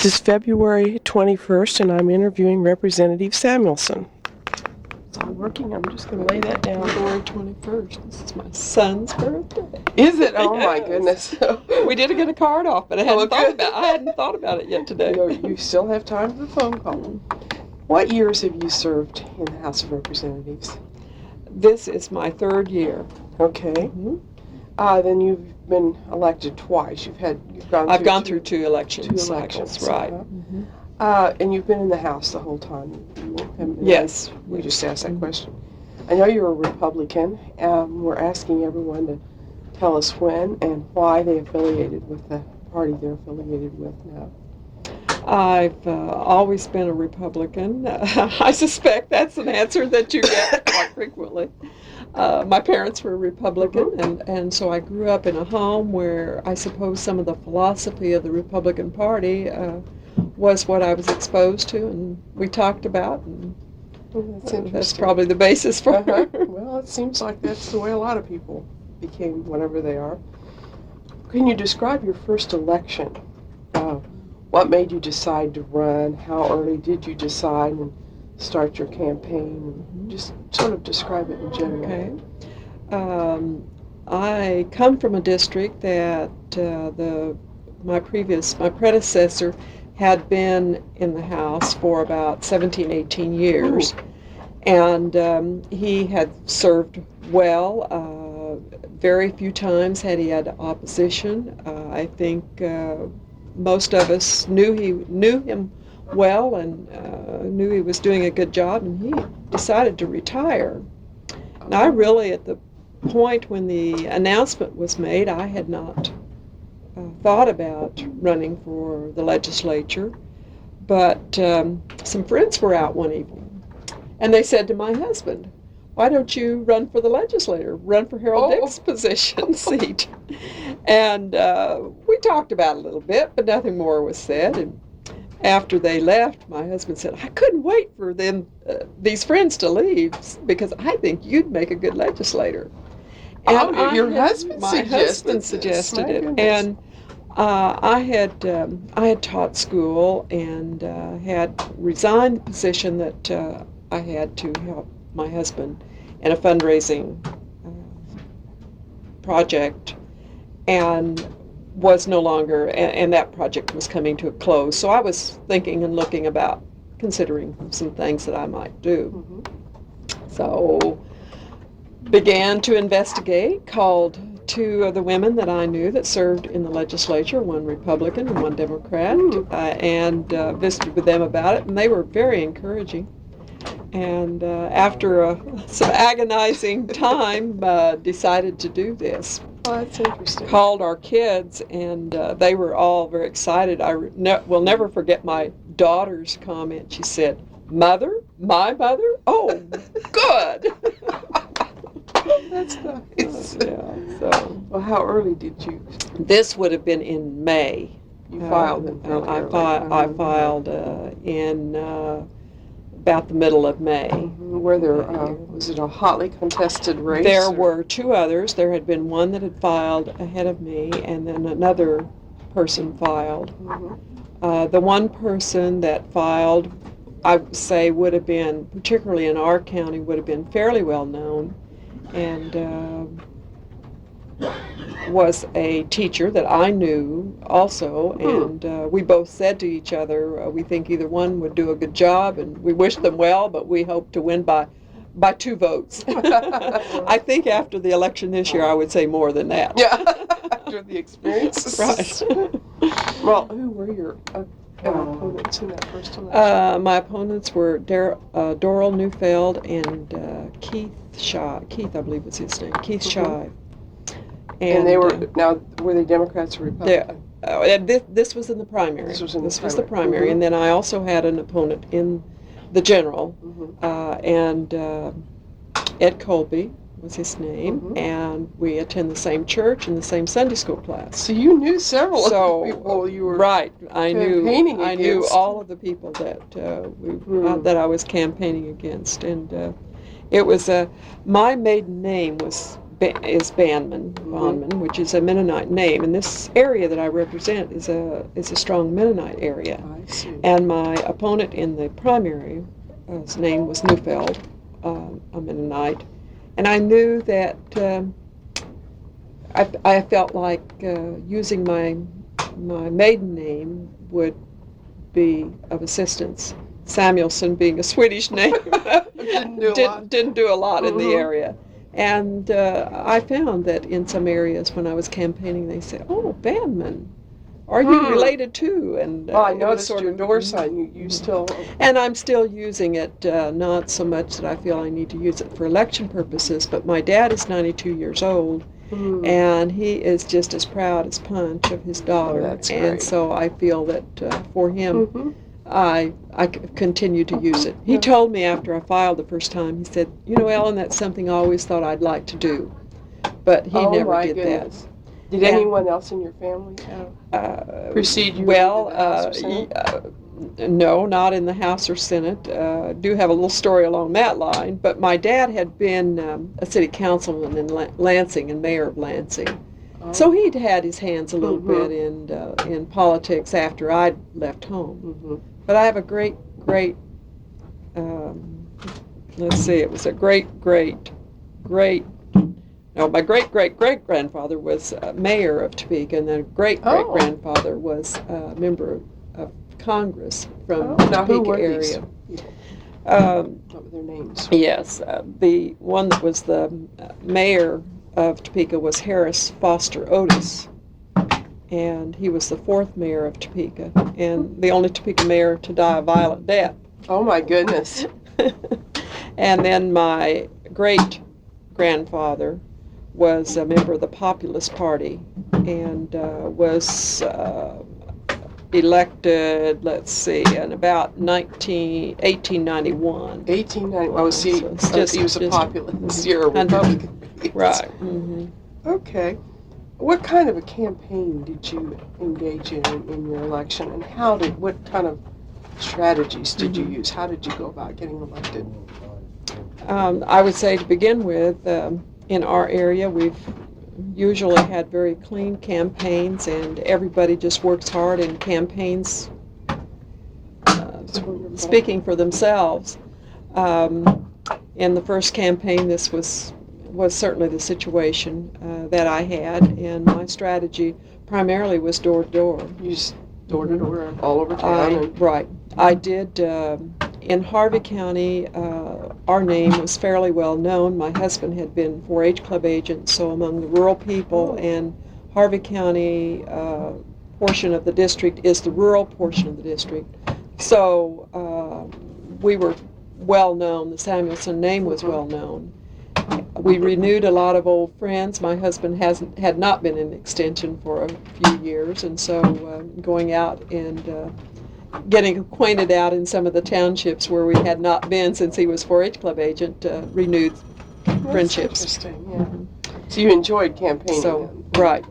This is February 21st, and I'm interviewing Representative Samuelson. It's all working. I'm just going to lay that down. February 21st. This is my son's birthday. Is it? Oh, my goodness. We did get a card off, but I hadn't thought about it yet today. You still have time for the phone call. What years have you served in the House of Representatives? This is my third year. Okay. Mm-hmm. Then you've been elected twice. I've gone through two election cycles, right? Mm-hmm. And you've been in the House the whole time. Yes. We just asked that question. I know you're a Republican. We're asking everyone to tell us when and why they affiliated with the party they're affiliated with now. I've always been a Republican. I suspect that's an answer that you get quite frequently. My parents were Republican, and so I grew up in a home where I suppose some of the philosophy of the Republican Party was what I was exposed to, and we talked about, and that's probably the basis for it. Well, it seems like that's the way a lot of people became whatever they are. Can you describe your first election? What made you decide to run? How early did you decide and start your campaign? And just sort of describe it in general. Okay. I come from a district that my predecessor had been in the House for about 17, 18 years. Ooh. And he had served well. Very few times had he had opposition. I think most of us knew him well and knew he was doing a good job, and he decided to retire. Now, I really, at the point when the announcement was made, I had not thought about running for the legislature, but some friends were out one evening, and they said to my husband, "Why don't you run for the legislature? Run for Harold Dick's position seat." And we talked about it a little bit, but nothing more was said. And after they left, my husband said, "I couldn't wait for them, these friends to leave, because I think you'd make a good legislator." And your husband suggested it. And I had taught school and had resigned the position that I had to help my husband in a fundraising project, and was no longer, and that project was coming to a close. So I was thinking and looking about considering some things that I might do. Mm-hmm. So began to investigate, called two of the women that I knew that served in the legislature, one Republican and one Democrat, and visited with them about it, and they were very encouraging. And after some agonizing time, decided to do this. Oh, that's interesting. Called our kids, and they were all very excited. I will never forget my daughter's comment. She said, "Mother? My mother? Oh, good." That's nice. Yeah, so. Well, how early did you? This would have been in May. You filed it fairly early. I filed in about the middle of May. Mm-hmm. Were there, was it a hotly contested race? There were two others. There had been one that had filed ahead of me, and then another person filed. Mm-hmm. The one person that filed, I would say, would have been, particularly in our county, would have been fairly well known, and was a teacher that I knew also, and we both said to each other, we think either one would do a good job, and we wish them well, but we hope to win by 2 votes. I think after the election this year, I would say more than that. Yeah, after the experiences. Right. Well, who were your opponents in that first election? My opponents were Doral Neufeld and Keith, I believe was his name, Keith Shive. And they were, now, were they Democrats or Republicans? This was in the primary. This was the primary. Mm-hmm. And then I also had an opponent in the general, and Ed Colby was his name, and we attend the same church and the same Sunday school class. So you knew several of the people you were campaigning against. I knew all of the people that that I was campaigning against, and it was my maiden name was is Bondman, which is a Mennonite name, and this area that I represent is a strong Mennonite area. I see. And my opponent in the primary, his name was Neufeld, a Mennonite, and I knew that I felt like using my maiden name would be of assistance. Samuelson being a Swedish name didn't do a lot in the area. And I found that in some areas when I was campaigning, they said, "Oh, Bandman, are you related to?" And well, I noticed your door sign. You still. And I'm still using it, not so much that I feel I need to use it for election purposes, but my dad is 92 years old, and he is just as proud as Punch of his daughter. That's and great. So I feel that for him, I continue to use it. He told me after I filed the first time, he said, "You know, Ellen, that's something I always thought I'd like to do," but he never did that. Did anyone else in your family precede you? Well, into the House or Senate? no, not in the House or Senate. Do have a little story along that line, but my dad had been a city councilman in Lansing and mayor of Lansing. So he'd had his hands a little bit in politics after I'd left home. But I have a great, let's see, it was a my great-great-great-grandfather was mayor of Topeka, and then great-great-grandfather was a member of Congress from the Topeka area. What were their names? Yes, the one that was the mayor of Topeka was Harris Foster Otis, and he was the 4th mayor of Topeka, and the only Topeka mayor to die a violent death. Oh my goodness. And then my great-grandfather was a member of the Populist Party and was elected, let's see, in about 1891. 1891. Oh, see, he was a populist. You're a Republican. Right. Okay. What kind of a campaign did you engage in your election, and what kind of strategies did you use? How did you go about getting elected? I would say to begin with, in our area, we've usually had very clean campaigns, and everybody just works hard in campaigns, speaking for themselves. In the first campaign, this was certainly the situation that I had, and my strategy primarily was door-to-door. You just door-to-door all over town? Right. I did, in Harvey County, our name was fairly well known. My husband had been 4-H club agent, so among the rural people, and Harvey County portion of the district is the rural portion of the district. So we were well known. The Samuelson name was well known. We renewed a lot of old friends. My husband had not been in extension for a few years, and so going out and getting acquainted out in some of the townships where we had not been since he was 4-H club agent, renewed friendships. Interesting, yeah. So you enjoyed campaigning then? Right.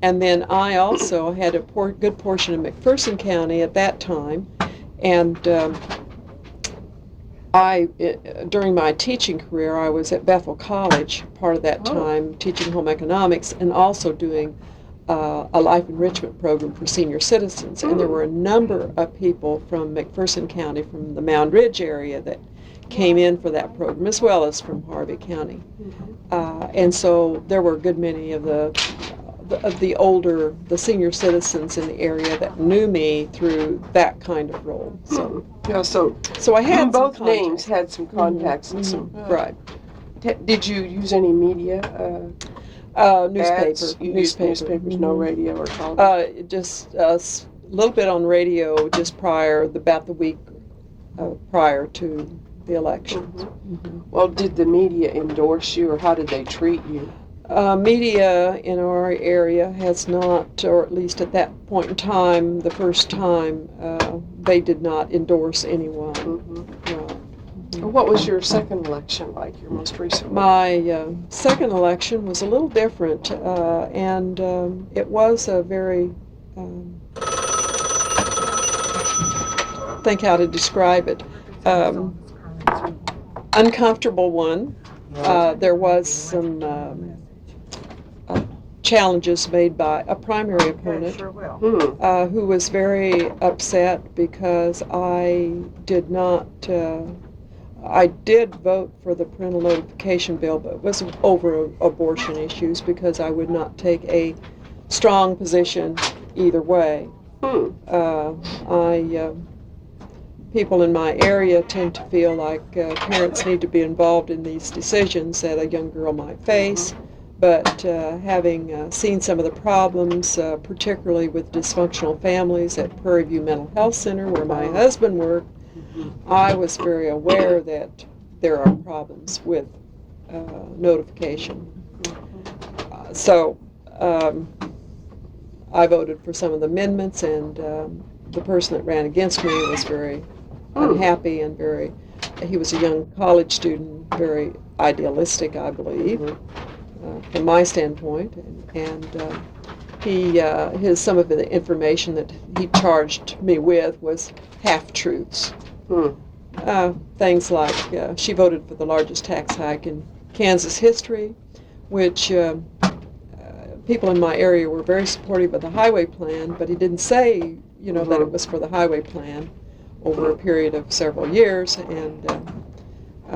And then I also had a good portion of McPherson County at that time, and during my teaching career, I was at Bethel College part of that time, teaching home economics, and also doing a life enrichment program for senior citizens. And there were a number of people from McPherson County, from the Mound Ridge area, that came in for that program, as well as from Harvey County. And so there were a good many of the senior citizens in the area that knew me through that kind of role. So yeah, so I had both some names had some contacts and some. Right. Did you use any media? Newspapers. Newspapers, no radio or television? Just a little bit on radio just about the week prior to the elections. Well, did the media endorse you, or how did they treat you? Media in our area has not, or at least at that point in time, the first time, they did not endorse anyone. What was your second election like, your most recent one? My second election was a little different, and it was a very, think how to describe it, uncomfortable one. There was some challenges made by a primary opponent Sure will. who was very upset because I did not, I did vote for the parental notification bill, but it was over abortion issues because I would not take a strong position either way. People in my area tend to feel like parents need to be involved in these decisions that a young girl might face, but having seen some of the problems, particularly with dysfunctional families at Prairie View Mental Health Center where my husband worked, I was very aware that there are problems with notification. So I voted for some of the amendments, and the person that ran against me was very unhappy and he was a young college student, very idealistic, I believe, from my standpoint, and some of the information that he charged me with was half-truths. Things like she voted for the largest tax hike in Kansas history, which people in my area were very supportive of the highway plan, but he didn't say, that it was for the highway plan over a period of several years, and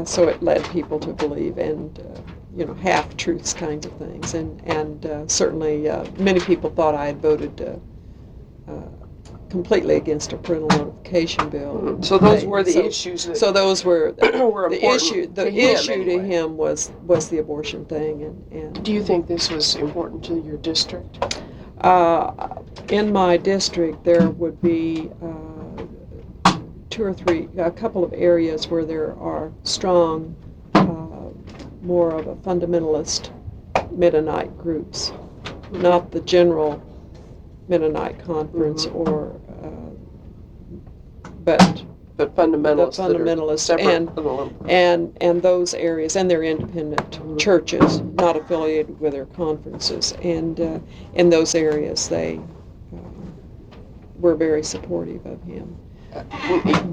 so it led people to believe half-truths kinds of things, and certainly many people thought I had voted completely against a parental notification bill. So those were the issues that so those were were the issue. The issue anyway. to him was the abortion thing, and Do you think this was important to your district? in my district there would be a couple of areas where there are strong, more of a fundamentalist Mennonite groups, not the general Mennonite conference, but The fundamentalists, the fundamentalists that are separate and those areas, and they're independent churches, not affiliated with their conferences, and in those areas they were very supportive of him.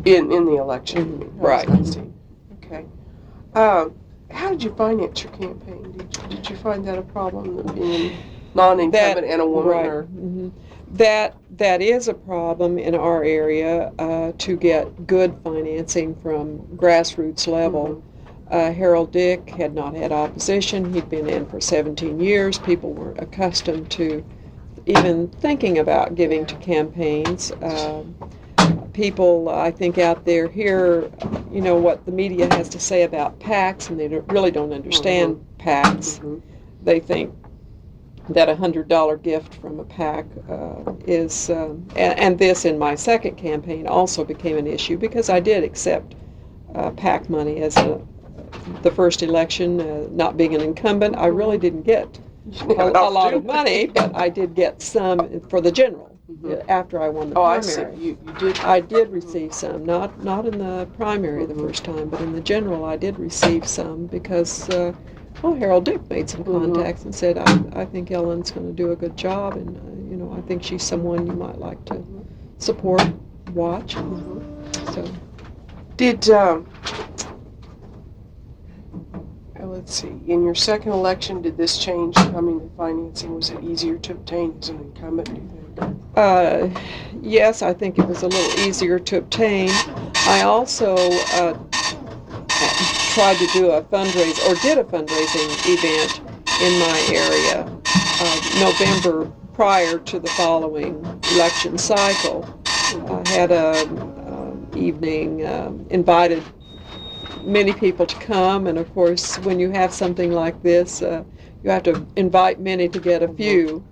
in the election. Right. I see. Okay. How did you finance your campaign? Did you find that a problem, being non-incumbent and a woman? Right. Or? That is a problem in our area, to get good financing from grassroots level. Harold Dick had not had opposition. He'd been in for 17 years. People weren't accustomed to even thinking about giving to campaigns. People, I think, out there hear, what the media has to say about PACs, and they really don't understand PACs. They think that $100 gift from a PAC is, and this in my second campaign also became an issue because I did accept PAC money as the first election. Not being an incumbent, I really didn't get a lot of money, but I did get some for the general. After I won the primary. I see. You did. I did receive some, not in the primary the first time, but in the general I did receive some because Harold Dick made some contacts and said, I think Ellen's going to do a good job, and I think she's someone you might like to support, watch. So Did let's see. In your second election, did this change coming to financing? Was it easier to obtain as an incumbent? Do you think? Yes, I think it was a little easier to obtain. I also tried to do a fundraiser, or did a fundraising event in my area November prior to the following election cycle. I had an evening, invited many people to come, and of course when you have something like this you have to invite many to get a few,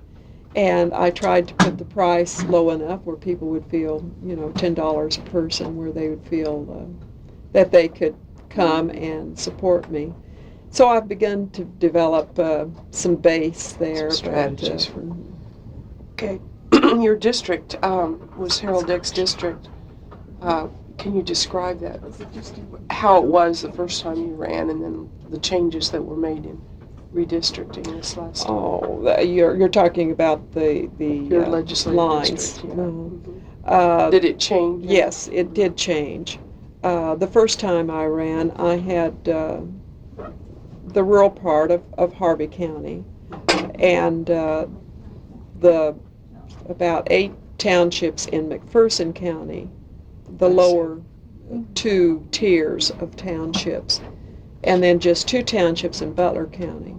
and I tried to put the price low enough where people would feel, $10 a person, where they would feel that they could come and support me. So I've begun to develop some base there. Some strategies. Okay. Your district was Harold Dick's district. Can you describe that? How it was the first time you ran, and then the changes that were made in redistricting this last time? Oh, you're talking about the Your legislative lines. district, yeah. Did it change? Yes, it did change. The first time I ran, I had the rural part of Harvey County, and the about 8 townships in McPherson County, the lower 2 tiers of townships, and then just 2 townships in Butler County.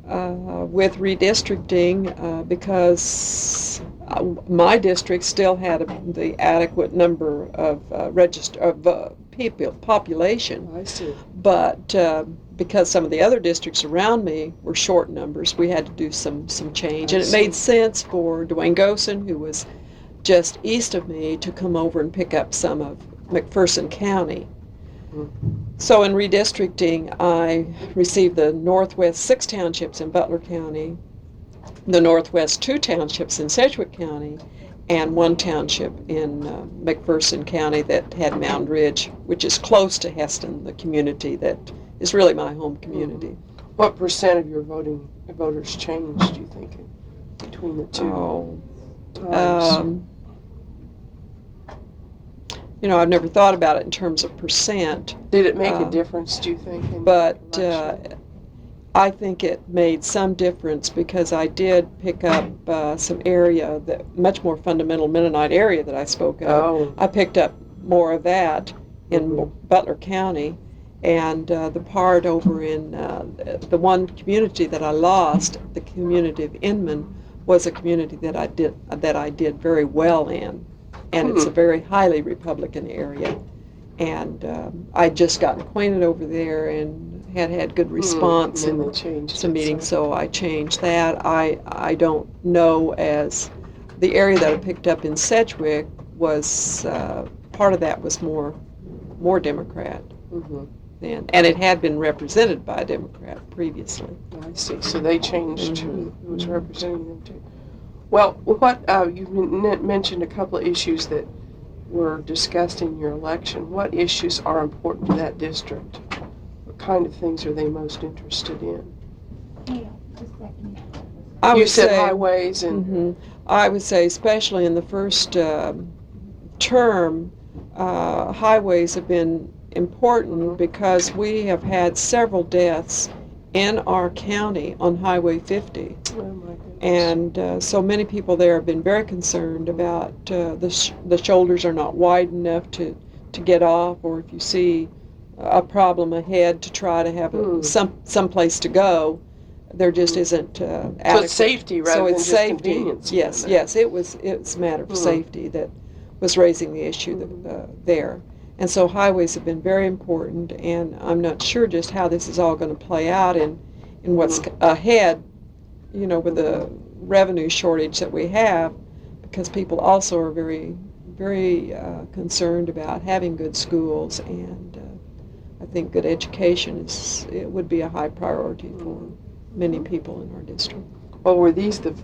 With redistricting, because my district still had the adequate number of population. I see. But because some of the other districts around me were short numbers, we had to do some change. And it made sense for Dwayne Gosen, who was just east of me, to come over and pick up some of McPherson County. So in redistricting, I received the northwest 6 townships in Butler County, the northwest 2 townships in Sedgwick County, and 1 township in McPherson County that had Mound Ridge, which is close to Heston, the community that is really my home community. What percent of your voters changed, do you think, between the 2 times? I've never thought about it in terms of percent. Did it make a difference, do you think? But I think it made some difference because I did pick up some area, that much more fundamental Mennonite area that I spoke of. Oh. I picked up more of that in Butler County, and the part over in the one community that I lost, the community of Inman, was a community that I did very well in. And it's a very highly Republican area. And I'd just gotten acquainted over there and had good response in some meetings, so I changed that. I don't know, as the area that I picked up in Sedgwick was, part of that was more Democrat. And it had been represented by a Democrat previously. I see. So they changed who was representing them too. Well, you mentioned a couple of issues that were discussed in your election. What issues are important to that district? What kind of things are they most interested in? You said highways and... I would say, especially in the first term, highways have been important because we have had several deaths in our county on Highway 50. Oh my goodness. And so many people there have been very concerned about the shoulders are not wide enough to get off, or if you see a problem ahead to try to have some place to go, there just isn't adequate. So it's safety rather than just convenience. Yes, it was a matter of safety that was raising the issue there. And so highways have been very important, and I'm not sure just how this is all going to play out in what's ahead, with the revenue shortage that we have, because people also are very, very concerned about having good schools, and I think good education would be a high priority for many people in our district. Well, were these the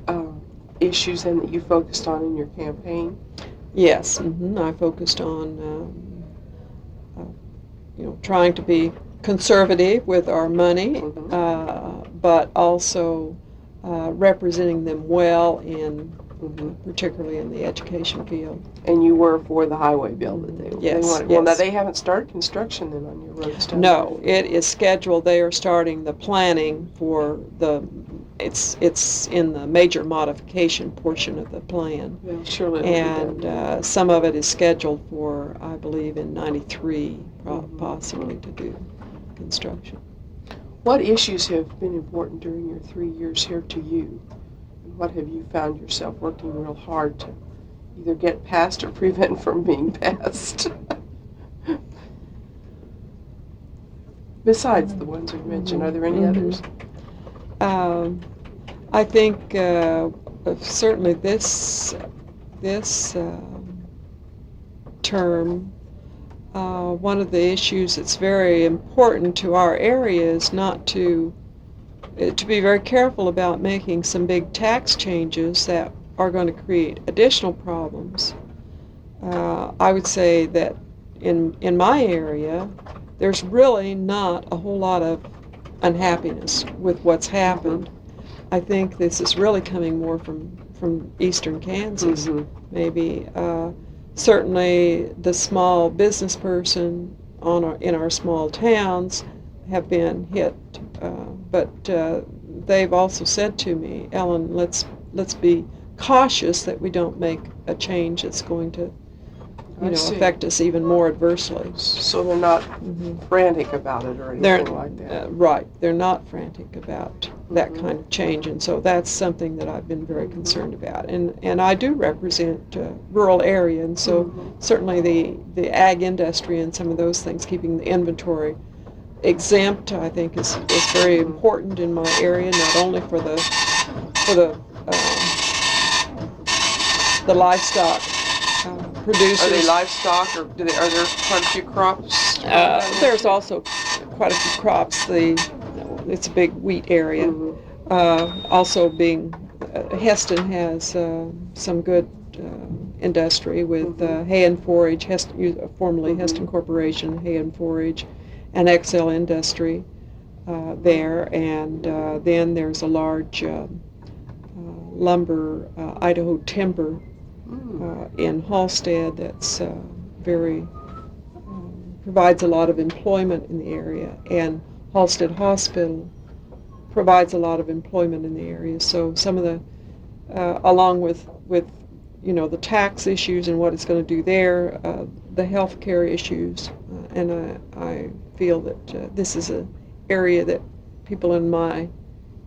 issues then that you focused on in your campaign? Yes, I focused on trying to be conservative with our money, but also representing them well particularly in the education field. And you were for the highway bill that they wanted. Well, now yes. they haven't started construction then on your roads. No, it is scheduled. They are starting the planning for it's in the major modification portion of the plan. Well, surely. And some of it is scheduled for, I believe, in '93, possibly, to do construction. What issues have been important during your 3 years here to you? And what have you found yourself working real hard to either get past or prevent from being passed? Besides the ones we mentioned, are there any others? I think certainly this term, one of the issues that's very important to our area is not to be very careful about making some big tax changes that are going to create additional problems. I would say that in my area, there's really not a whole lot of unhappiness with what's happened. I think this is really coming more from eastern Kansas, maybe. Certainly the small business person in our small towns have been hit, but they've also said to me, Ellen, let's be cautious that we don't make a change that's going to, affect us even more adversely. So they're not frantic about it or anything like that. Right. They're not frantic about that kind of change, and so that's something that I've been very concerned about. And I do represent a rural area, and so certainly the ag industry and some of those things, keeping the inventory exempt, I think is very important in my area, not only for the livestock producers. Are they livestock, or are there quite a few crops? There's also quite a few crops. It's a big wheat area. Also being, Heston has some good industry with hay and forage, formerly Heston Corporation, hay and forage, and XL Industry there. And then there's a large lumber, Idaho timber in Halstead that's provides a lot of employment in the area, and Halstead Hospital provides a lot of employment in the area. So some of the, along with the tax issues and what it's going to do there, the health care issues, and I feel that this is an area that people in my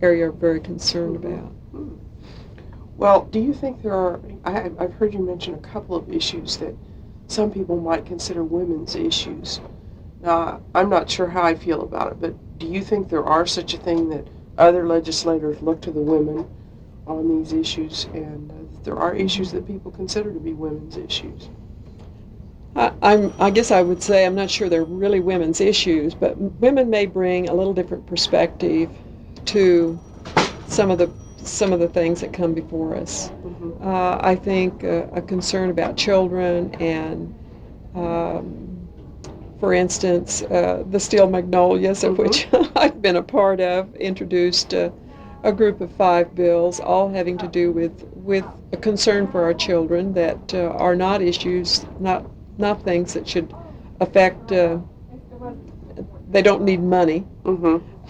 area are very concerned about. Well, do you think there are, I've heard you mention a couple of issues that some people might consider women's issues. Now, I'm not sure how I feel about it, but do you think there are such a thing that other legislators look to the women on these issues, and there are issues that people consider to be women's issues? I guess I would say I'm not sure they're really women's issues, but women may bring a little different perspective to some of the things that come before us. I think a concern about children and, for instance, the Steel Magnolias, of which I've been a part of, introduced a group of 5 bills, all having to do with a concern for our children that are not issues, not things that should affect. They don't need money,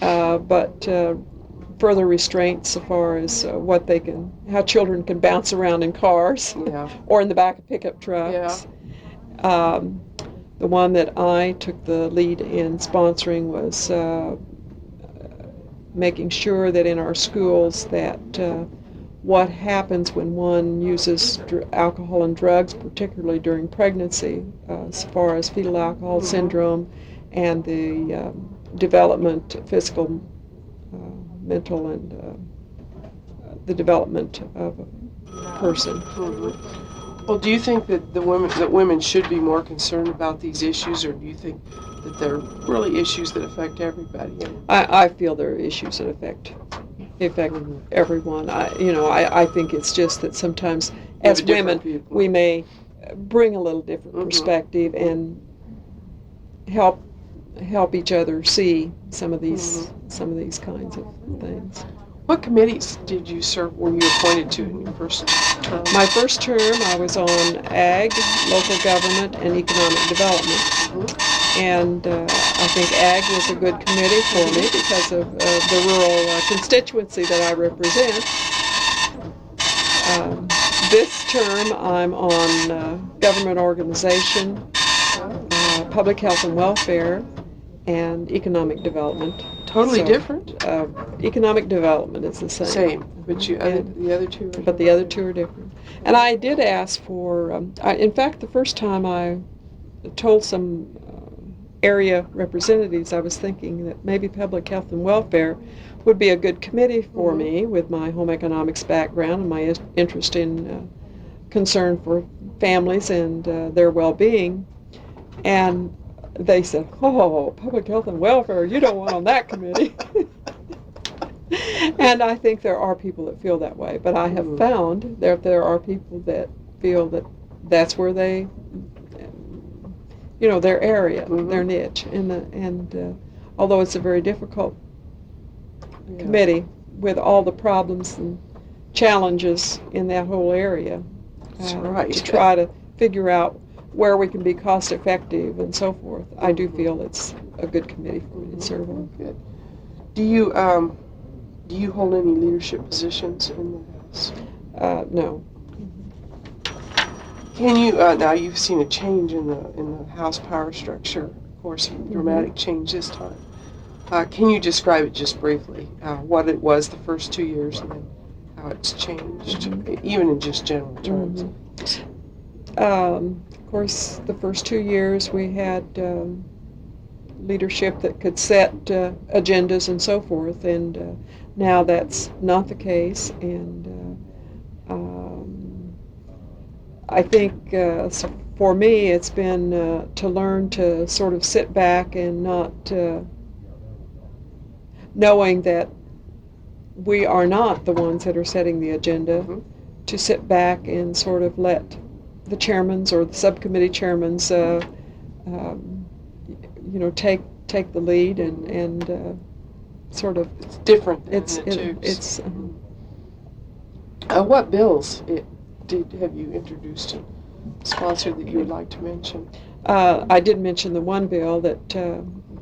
but further restraints so far as how children can bounce around in cars or in the back of pickup trucks. The one that I took the lead in sponsoring was making sure that in our schools that what happens when one uses alcohol and drugs, particularly during pregnancy, as far as fetal alcohol syndrome and the development, physical, mental, and the development of a person. Well, do you think that women should be more concerned about these issues, or do you think that they're really issues that affect everybody? I feel there are issues that affect everyone. I think it's just that sometimes as women we may bring a little different perspective and help each other see some of these kinds of things. What committees were you appointed to in your first term? My first term, I was on Ag, Local Government, and Economic Development. And I think Ag was a good committee for me because of the rural constituency that I represent. This term, I'm on Government Organization, Public Health and Welfare, and Economic Development. Totally different? Economic Development is the same. Same, but the other two are different. But the other two are different. And I did ask for, in fact, the first time I told some area representatives I was thinking that maybe Public Health and Welfare would be a good committee for me with my home economics background and my interest in concern for families and their well-being. And they said, "Oh, Public Health and Welfare, you don't want on that committee." And I think there are people that feel that way, but I have found that there are people that feel that that's where they, their area, their niche, and although it's a very difficult committee with all the problems and challenges in that whole area, to try to figure out where we can be cost effective and so forth, I do feel it's a good committee for me to serve on. Good. Do Do you hold any leadership positions in the House? No. Can you, now you've seen a change in the House power structure, of course, a dramatic change this time. Can you describe it just briefly, what it was the first 2 years and then how it's changed, even in just general terms? Of course, the first 2 years we had leadership that could set agendas and so forth, and now that's not the case. And I think so for me it's been to learn to sort of sit back and not knowing that we are not the ones that are setting the agenda, to sit back and sort of let the chairmans or the subcommittee chairmans take the lead and sort of. It's different than the tubes. What bills have you introduced and sponsored that you would like to mention? I did mention the one bill that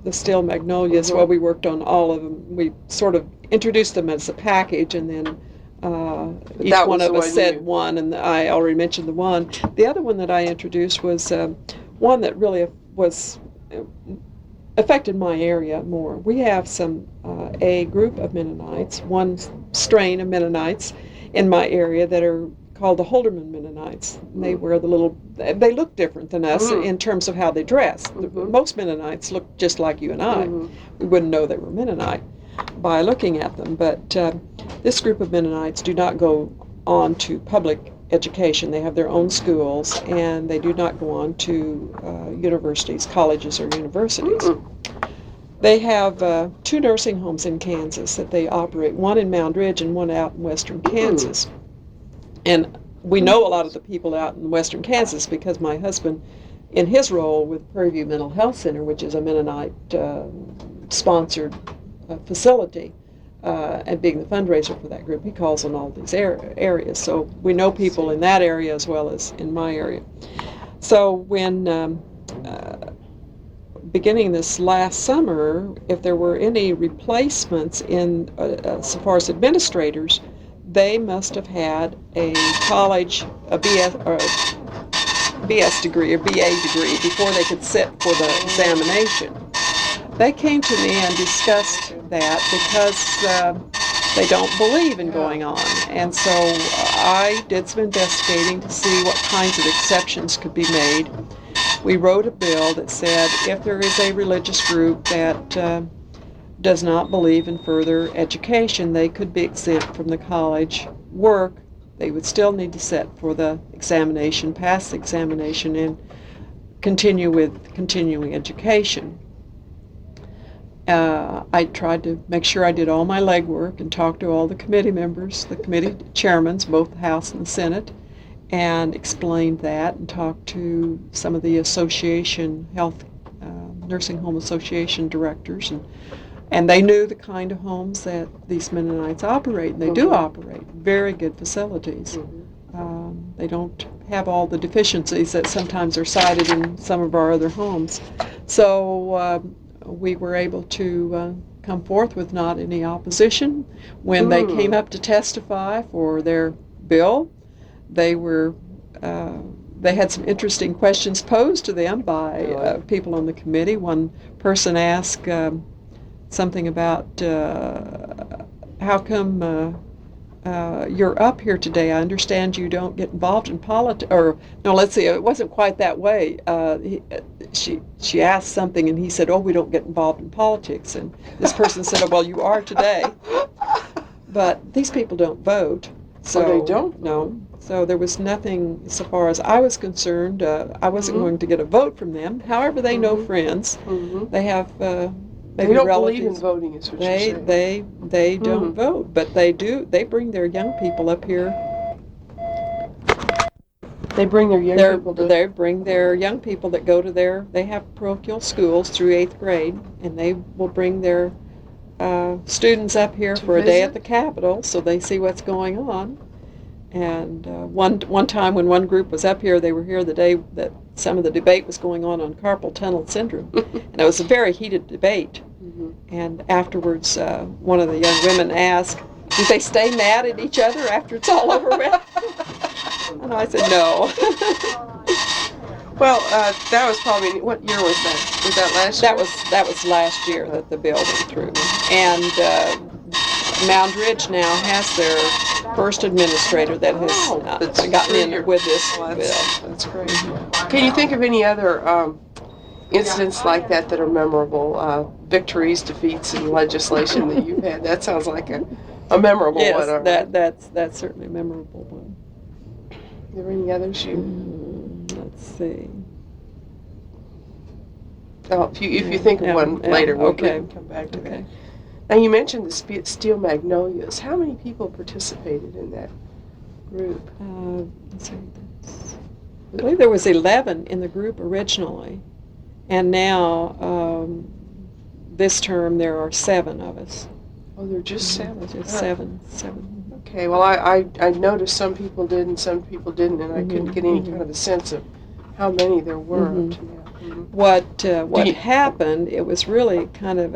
the Steel Magnolias. Well, we worked on all of them. We sort of introduced them as a package, and then each one of us said one, and I already mentioned the one. The other one that I introduced was one that really was affected my area more. We have a group of Mennonites, one strain of Mennonites in my area that are called the Holderman Mennonites. And they wear they look different than us in terms of how they dress. Most Mennonites look just like you and I. We wouldn't know they were Mennonite by looking at them, but this group of Mennonites do not go on to public education. They have their own schools, and they do not go on to universities, colleges or universities. They have 2 nursing homes in Kansas that they operate, one in Mound Ridge and one out in western Kansas. And we know a lot of the people out in western Kansas because my husband, in his role with Prairie View Mental Health Center, which is a Mennonite sponsored facility, and being the fundraiser for that group, he calls on all these areas. So we know people in that area as well as in my area. So when beginning this last summer, if there were any replacements in so far as administrators, they must have had a college, a BS degree or BA degree before they could sit for the examination. They came to me and discussed that because they don't believe in going on. And so I did some investigating to see what kinds of exceptions could be made. We wrote a bill that said if there is a religious group that does not believe in further education, they could be exempt from the college work. They would still need to sit for the examination, pass the examination, and continue with continuing education. I tried to make sure I did all my legwork and talked to all the committee members, the committee chairmen, both the House and the Senate, and explained that and talked to some of the association, nursing home association directors, and they knew the kind of homes that these Mennonites operate, and they do operate very good facilities. They don't have all the deficiencies that sometimes are cited in some of our other homes. So we were able to come forth with not any opposition. When they came up to testify for their bill, they had some interesting questions posed to them by people on the committee. One person asked something about how come you're up here today. I understand you don't get involved in politics. Or no, let's see, it wasn't quite that way. She asked something and he said, "Oh, we don't get involved in politics." And this person said, "Oh, well, you are today." But these people don't vote. So they don't? No. So there was nothing, so far as I was concerned. I wasn't going to get a vote from them. However, they know friends. They have maybe they don't relatives. believe in voting, is what you're saying. They don't vote, but they do. They bring their young people up here. They bring their young people to... They bring their young people that go to they have parochial schools through 8th grade, and they will bring their students up here for a day at the Capitol so they see what's going on. And one time when one group was up here, they were here the day that some of the debate was going on carpal tunnel syndrome. And it was a very heated debate. And afterwards, one of the young women asked, "Do they stay mad at each other after it's all over with?" And I said, "No." Well, that was probably, what year was that? Was that last year? That was last year that the bill went through. And Mound Ridge now has their first administrator that has gotten in with this bill. That's great. Can you think of any other incidents like that are memorable? Victories, defeats in legislation that you've had? That sounds like a memorable one. Yes, that's certainly a memorable one. Are there any others Let's see. Oh, if you think of one later, we can come back to that. Now, you mentioned the Steel Magnolias. How many people participated in that group? Let's see. I believe there was 11 in the group originally, and now this term there are 7 of us. Oh, there are just 7? Just seven. Okay, well, I noticed some people did and some people didn't, and I couldn't get any kind of a sense of how many there were up to now. What happened, it was really kind of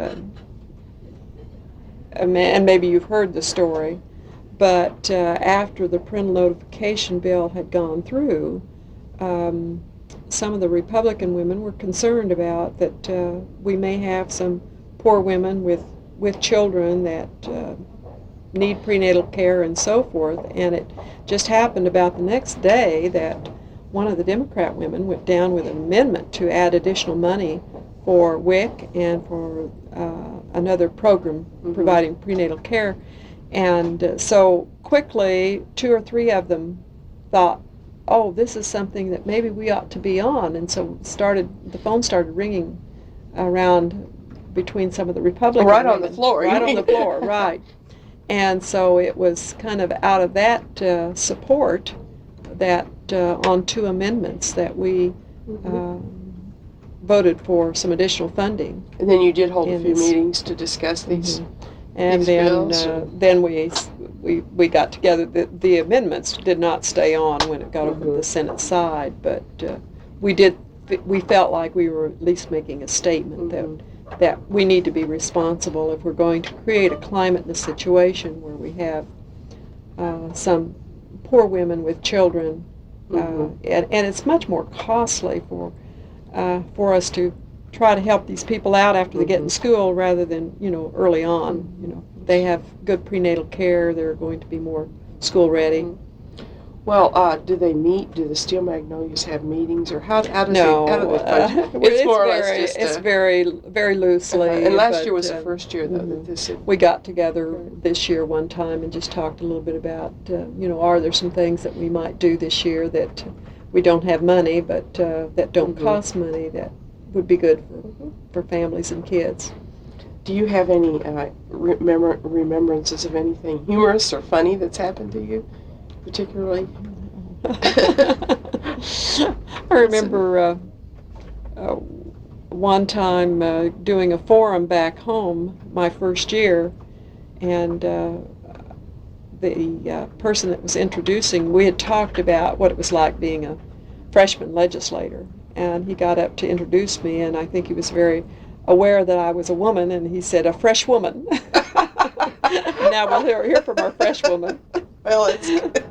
and maybe you've heard the story, but after the parental notification bill had gone through, some of the Republican women were concerned about that we may have some poor women with children that need prenatal care and so forth, and it just happened about the next day that one of the Democrat women went down with an amendment to add additional money for WIC and for another program providing prenatal care. And so quickly, 2 or 3 of them thought, oh, this is something that maybe we ought to be on. And so the phone started ringing around between some of the Republican women. On the floor. Right on the floor, right. And so it was kind of out of that support that on 2 amendments that we voted for some additional funding. And then you did hold a few meetings to discuss these. And then we got together. The amendments did not stay on when it got over to the Senate side, but we felt like we were at least making a statement that we need to be responsible if we're going to create a climate in a situation where we have some poor women with children, and it's much more costly for us to try to help these people out after they get in school rather than early on. They have good prenatal care. They're going to be more school ready. Well, do they meet? Do the Steel Magnolias have meetings, or how does no, how do they function? It's more or less just it's very very loosely. And last year was the first year though that this had. We got together this year one time and just talked a little bit about are there some things that we might do this year that we don't have money but that don't cost money that would be good for families and kids. Do you have any remembrances of anything humorous or funny that's happened to you? Particularly? I remember one time doing a forum back home my first year, and the person that was introducing, we had talked about what it was like being a freshman legislator, and he got up to introduce me, and I think he was very aware that I was a woman, and he said, "A fresh woman." Now we'll hear from our fresh woman. Well, it's good.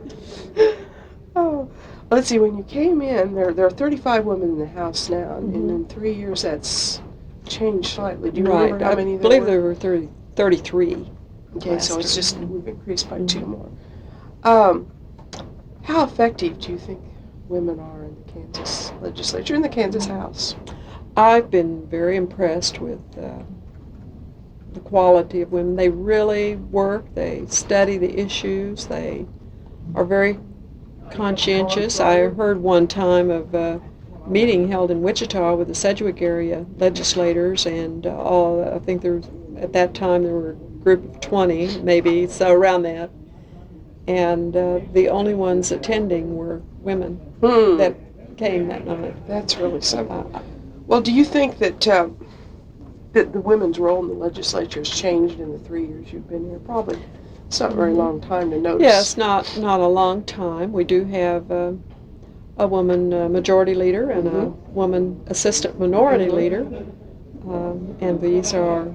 Oh, let's see. When you came in, there are 35 women in the House now, and in 3 years that's changed slightly. Do you remember how many there were? I believe there were 33. Okay, so it's just we've increased by 2 more. How effective do you think women are in the Kansas legislature, in the Kansas House? I've been very impressed with the quality of women. They really work. They study the issues. They are very conscientious. I heard one time of a meeting held in Wichita with the Sedgwick area legislators, and I think at that time there were a group of 20, maybe, so around that. And the only ones attending were women that came that night. That's really something. Well, do you think that that the women's role in the legislature has changed in the 3 years you've been here? Probably. It's not a very long time to notice. Yes, not a long time. We do have a woman majority leader and a woman assistant minority leader, and these are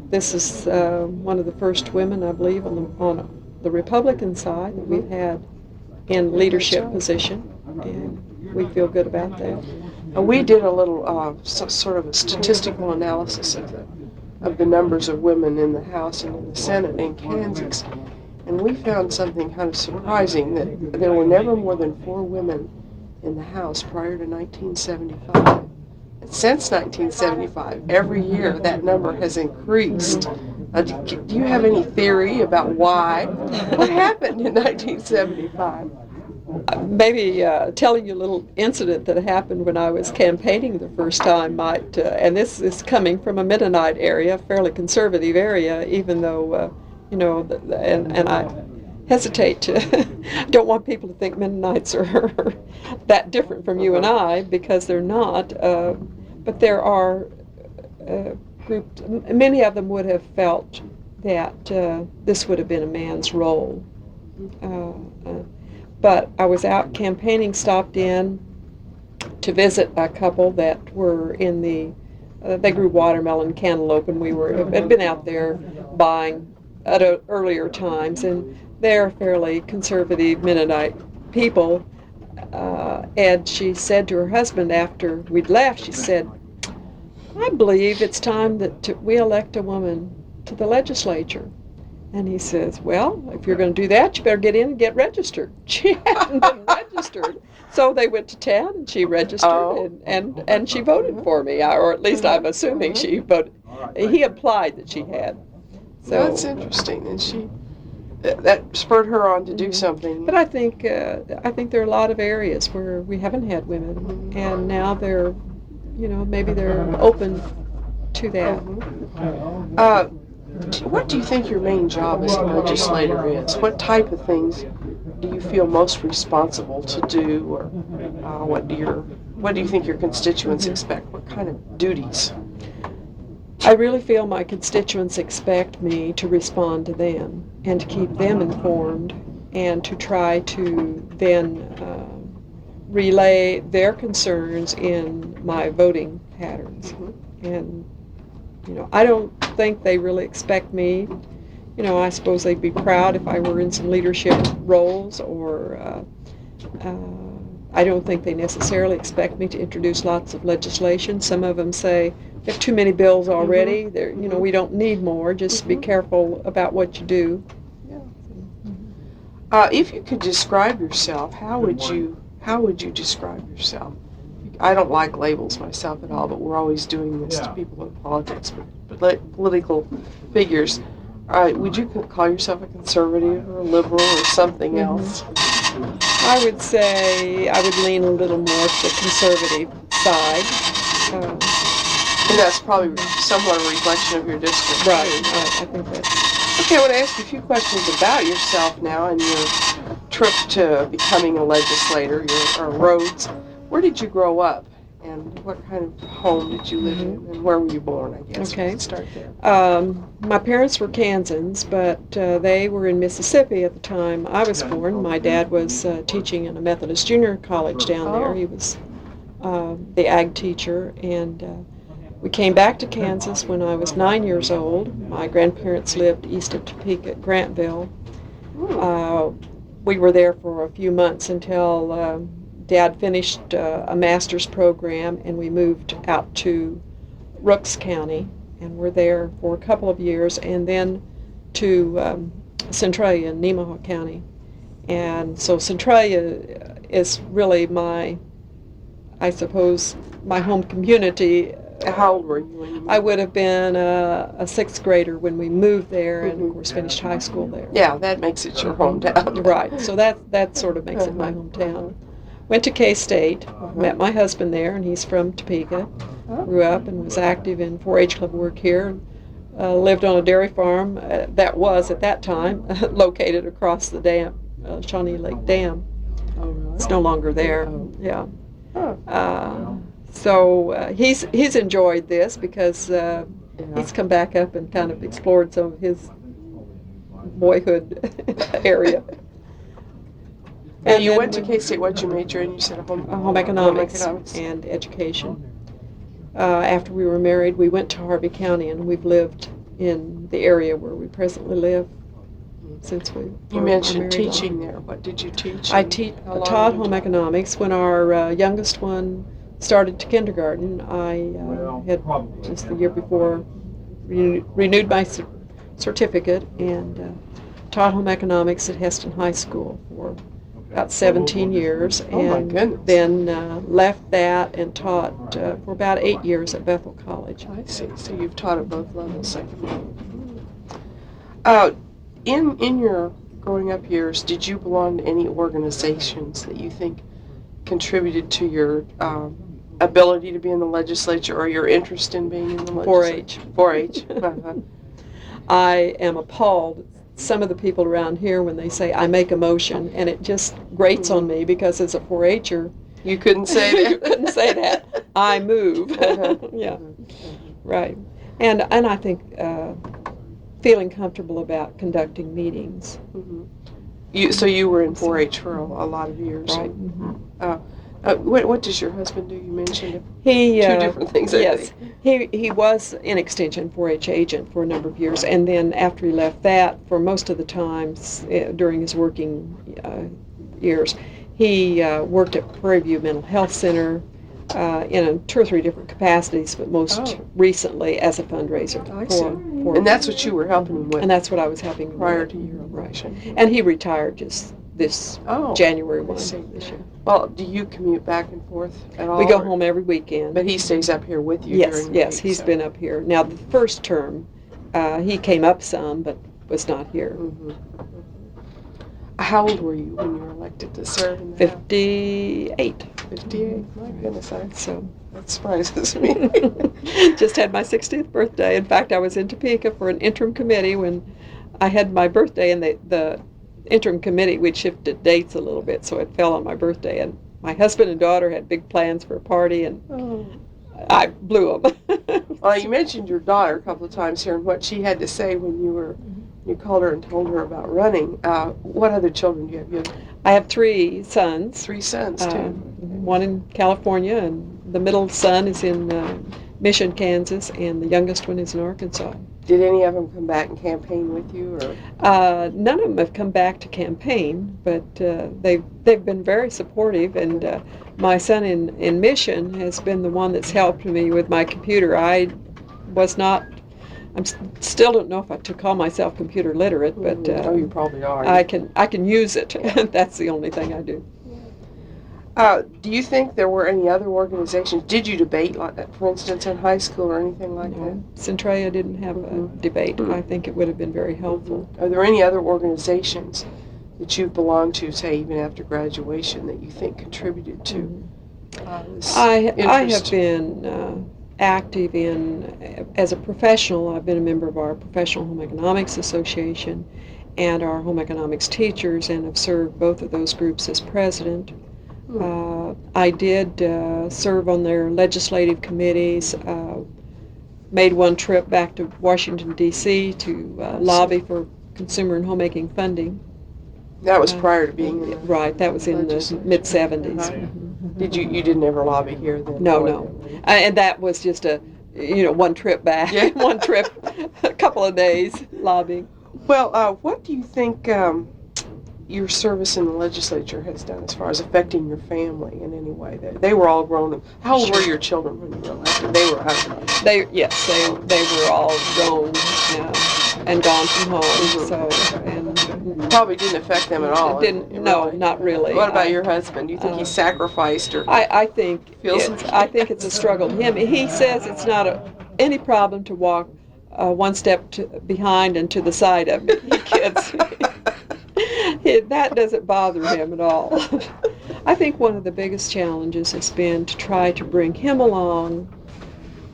this is one of the first women, I believe, on the Republican side that we've had in leadership position, and we feel good about that. We did a little sort of a statistical analysis of the numbers of women in the House and in the Senate in Kansas, and we found something kind of surprising, that there were never more than 4 women in the House prior to 1975. And since 1975, every year that number has increased. Do you have any theory about why? What happened in 1975? Maybe telling you a little incident that happened when I was campaigning the first time might, and this is coming from a Mennonite area, a fairly conservative area, even though, and I hesitate to, don't want people to think Mennonites are that different from you and I, because they're not, but there are groups, many of them would have felt that this would have been a man's role. But I was out campaigning, stopped in to visit a couple that were in the, they grew watermelon, cantaloupe, and had been out there buying at earlier times, and they're fairly conservative Mennonite people. And she said to her husband after we'd left, she said, "I believe it's time that we elect a woman to the legislature." And he says, "Well, if you're going to do that, you better get in and get registered." She hadn't been registered. So they went to town and she registered, and she voted for me, or at least I'm assuming she voted. He implied that she had. So that's interesting, and that spurred her on to do something. But I think there are a lot of areas where we haven't had women, and now they're, maybe they're open to that. What do you think your main job as a legislator is? What type of things do you feel most responsible to do, or what do you think your constituents expect? What kind of duties? I really feel my constituents expect me to respond to them and to keep them informed, and to try to then relay their concerns in my voting patterns. And I don't think they really expect me. I suppose they'd be proud if I were in some leadership roles, or I don't think they necessarily expect me to introduce lots of legislation. Some of them say, "We have too many bills already. We don't need more. Just be careful about what you do." Yeah. If you could describe yourself, how would you describe yourself? I don't like labels myself at all, but we're always doing this to people in politics, but political figures. Would you call yourself a conservative or a liberal or something else? I would say I would lean a little more to the conservative side. And that's probably somewhat a reflection of your district. Right, I think that's... Okay, I want to ask you a few questions about yourself now and your trip to becoming a legislator, your roads. Where did you grow up, and what kind of home did you live in, and where were you born, I guess? Okay. Let's start there. My parents were Kansans, but they were in Mississippi at the time I was born. My dad was teaching in a Methodist junior college down there. He was the ag teacher, and we came back to Kansas when I was 9 years old. My grandparents lived east of Topeka at Grantville. We were there for a few months until Dad finished a master's program, and we moved out to Rooks County, and were there for a couple of years, and then to Centralia in Nemaha County. And so Centralia is really I suppose, my home community. How old were you when you moved? I would have been a sixth grader when we moved there, and of course finished high school there. Yeah, that makes it your hometown. Right, so that sort of makes it my hometown. Went to K-State, met my husband there, and he's from Topeka. Grew up and was active in 4-H club work here. Lived on a dairy farm that was, at that time, located across the dam, Shawnee Lake Dam. Oh, really? It's no longer there. Oh. Yeah. So he's enjoyed this because he's come back up and kind of explored some of his boyhood area. And you went to K-State. What'd you major in? You said home economics and education. After we were married, we went to Harvey County, and we've lived in the area where we presently live since we You mentioned teaching there. What did you teach? I How long taught did you home economics. When our youngest one started to kindergarten, I had just the year before renewed my certificate and taught home economics at Heston High School for about 17 years, Oh, my and goodness. then left that and taught for about 8 years at Bethel College. I see. So you've taught at both levels. In your growing up years, did you belong to any organizations that you think contributed to your ability to be in the legislature or your interest in being in the legislature? 4-H. 4-H. Uh-huh. I am appalled at some of the people around here when they say I make a motion, and it just grates on me because as a 4-H'er, You couldn't say that. you couldn't say that. I move. Uh-huh. Yeah, right. And I think feeling comfortable about conducting meetings. Mm-hmm. So you were in 4-H for a lot of years. Right. What does your husband do? You mentioned He two different things. I yes, think. he was in extension 4-H agent for a number of years, and then after he left that, for most of the times during his working years, he worked at Prairie View Mental Health Center in 2 or 3 different capacities, but most recently as a fundraiser. I see. And that's what you were helping him with. And that's what I was helping him prior with. to your election. And he retired just this January 1 this year. Well, do you commute back and forth at all? We go home every weekend. But he stays up here with you Yes, during the yes, week, he's so. been up here. Now, the first term, he came up some, but was not here. Mm-hmm. How old were you when you were elected to serve in the House? 58. 58. My goodness, So that surprises me. just had my 60th birthday. In fact, I was in Topeka for an interim committee when I had my birthday, and the interim committee, we'd shifted dates a little bit, so it fell on my birthday. And my husband and daughter had big plans for a party, and I blew them. Well, you mentioned your daughter a couple of times here and what she had to say when you called her and told her about running. What other children do you have? You have I have 3 sons. 3 sons, too. One in California, and the middle son is in Mission, Kansas, and the youngest one is in Arkansas. Did any of them come back and campaign with you? Or? None of them have come back to campaign, but they've been very supportive, and my son in Mission has been the one that's helped me with my computer. I still don't know if I to call myself computer literate, but you probably are. I can use it. That's the only thing I do. Do you think there were any other organizations? Did you debate, like that, for instance, in high school or anything like that? Centralia didn't have a debate. I think it would have been very helpful. Are there any other organizations that you've belonged to, say, even after graduation, that you think contributed to this I have interest? been active as a professional. I've been a member of our Professional Home Economics Association and our Home Economics Teachers, and have served both of those groups as president. I did serve on their legislative committees, made one trip back to Washington, D.C. to lobby for consumer and homemaking funding. That was prior to being in the Right, that was in the legislature. mid-'70s. Did you didn't ever lobby here then? No. And that was just one trip back, Yeah. one trip, a couple of days lobbying. Well, what do you think your service in the legislature has done as far as affecting your family in any way? They were all grown up. How old were your children when you were elected? They were out. They were all grown and gone from home. So Probably didn't affect them at all. No, not really. What about your husband? Do you think he sacrificed or? I think it's a struggle. He says it's not any problem to walk one step behind and to the side of me. He kids. That doesn't bother him at all. I think one of the biggest challenges has been to try to bring him along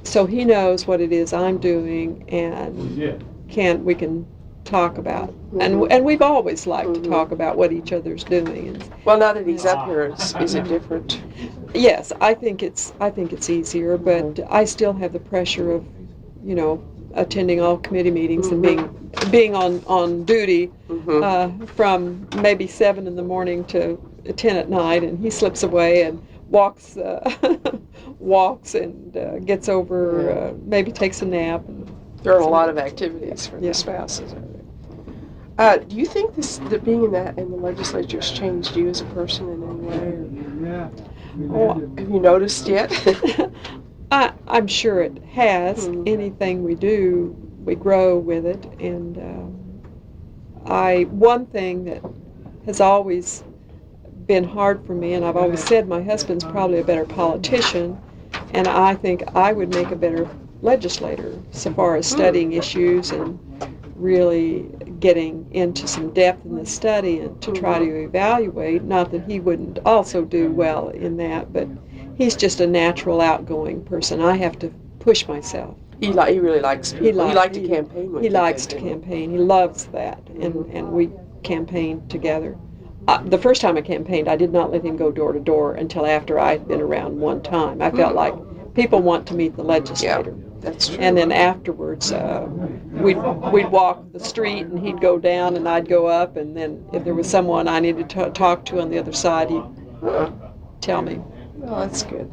so he knows what it is I'm doing and we can talk about it. And we've always liked to talk about what each other's doing. Well, now that he's up here, is it different? Yes, I think it's easier, but I still have the pressure of, attending all committee meetings and being on duty from maybe 7 in the morning to 10 at night, and he slips away and walks and gets over, maybe takes a nap. There are a lot of activities for Yeah. the spouses. Do you think that being in the legislature has changed you as a person in any way? Oh, Have you noticed yet? I'm sure it has. Mhm. Anything we do, we grow with it. And one thing that has always been hard for me, and I've always said my husband's probably a better politician, and I think I would make a better legislator so far as studying issues and really getting into some depth in the study and to try to evaluate. Not that he wouldn't also do well in that, but he's just a natural outgoing person. I have to push myself. He really likes people. He liked to campaign with you. He likes to campaign. He loves that, and we campaign together. The first time I campaigned, I did not let him go door to door until after I'd been around one time. I felt like people want to meet the legislator. Yeah, that's true. And then afterwards, we'd walk the street, and he'd go down, and I'd go up, and then if there was someone I needed to talk to on the other side, he'd tell me. Well, that's good.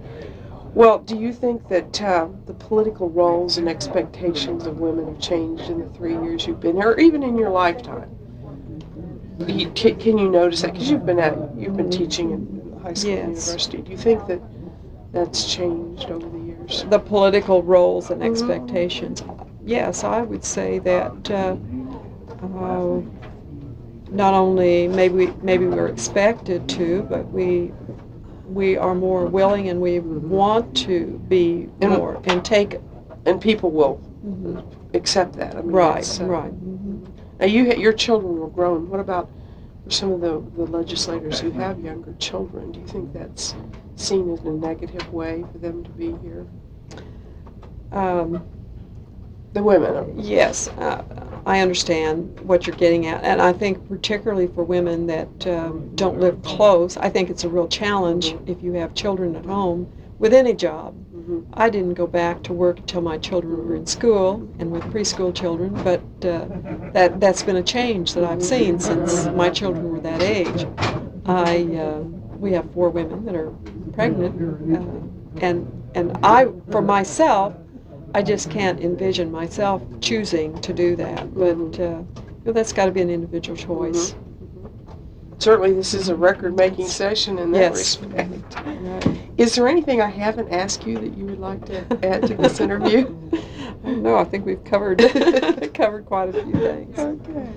Well, do you think that the political roles and expectations of women have changed in the 3 years you've been here, or even in your lifetime? Can you notice that? Because you've been teaching in high school and university. Do you think that that's changed over the years? The political roles and expectations. Yes, I would say that not only maybe we're expected to, but we are more willing, and we want to be more and take it. And people will accept that. I mean, Right. Now, your children were grown. What about for some of the legislators who have younger children? Do you think that's seen in a negative way for them to be here? The women. Yes, I understand what you're getting at, and I think particularly for women that don't live close, I think it's a real challenge if you have children at home with any job. I didn't go back to work until my children were in school and with preschool children, but that's been a change that I've seen since my children were that age. We have 4 women that are pregnant, and I, for myself, I just can't envision myself choosing to do that, but that's got to be an individual choice. Certainly, this is a record-making session in that respect. Right. Is there anything I haven't asked you that you would like to add to this interview? No, I think we've covered quite a few things. Okay.